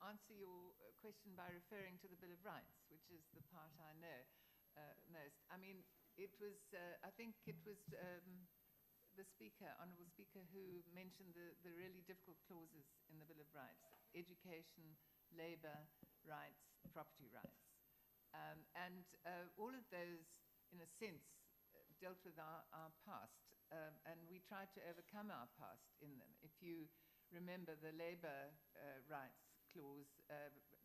answer your question by referring to the Bill of Rights, which is the part I know most. I mean, it was, I think it was the Speaker, Honourable Speaker, who mentioned the really difficult clauses in the Bill of Rights: education, labour rights, property rights. And all of those, in a sense, dealt with our past, and we tried to overcome our past in them. If you remember, the labour rights clause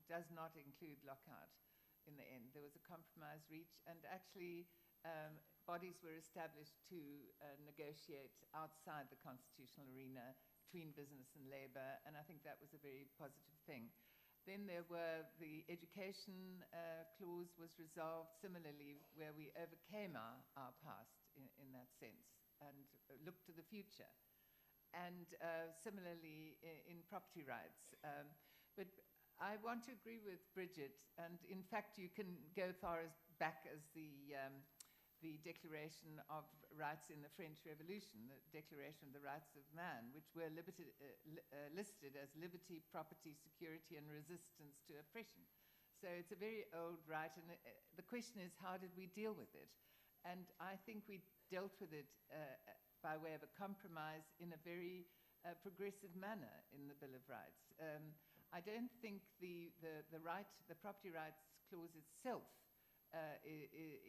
does not include lockout in the end. There was a compromise reached, and actually bodies were established to negotiate outside the constitutional arena between business and labour, and I think that was a very positive thing. Then there were the education clause was resolved similarly, where we overcame our past in that sense and looked to the future. And similarly in property rights. But I want to agree with Bridget, and in fact you can go far as back as the Declaration of Rights in the French Revolution, the Declaration of the Rights of Man, which were listed as liberty, property, security, and resistance to oppression. So it's a very old right, and the question is, how did we deal with it? And I think we dealt with it by way of a compromise in a very progressive manner in the Bill of Rights. I don't think the property rights clause itself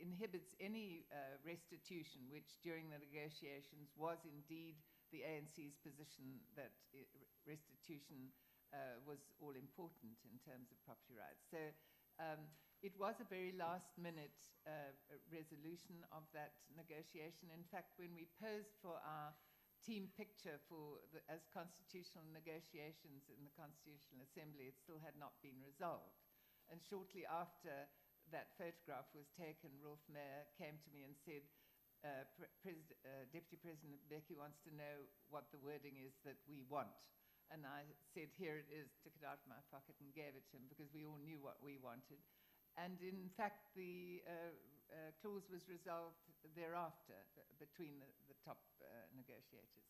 inhibits any restitution, which during the negotiations was indeed the ANC's position that restitution was all important in terms of property rights. So it was a very last-minute resolution of that negotiation. In fact, when we posed for our team picture as constitutional negotiations in the Constitutional Assembly, it still had not been resolved. And shortly after that photograph was taken, Rolf Mayer came to me and said, Deputy President Mbeki wants to know what the wording is that we want. And I said, here it is, took it out of my pocket and gave it to him, because we all knew what we wanted. And in fact, the clause was resolved thereafter between the top negotiators.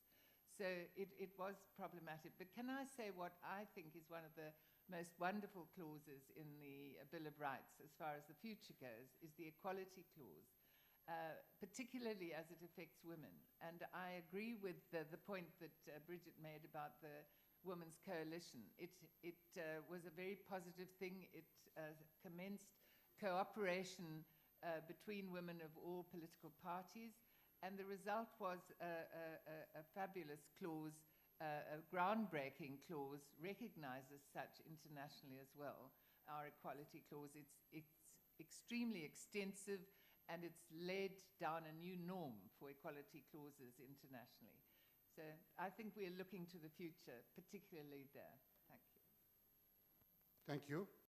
So it was problematic. But can I say what I think is one of the most wonderful clauses in the Bill of Rights, as far as the future goes, is the equality clause, particularly as it affects women. And I agree with the point that Bridget made about the Women's Coalition. It was a very positive thing. It commenced cooperation between women of all political parties, and the result was a fabulous clause, a groundbreaking clause, recognized as such internationally as well, our equality clause. It's extremely extensive, and it's laid down a new norm for equality clauses internationally. So I think we're looking to the future, particularly there. Thank you. Thank you.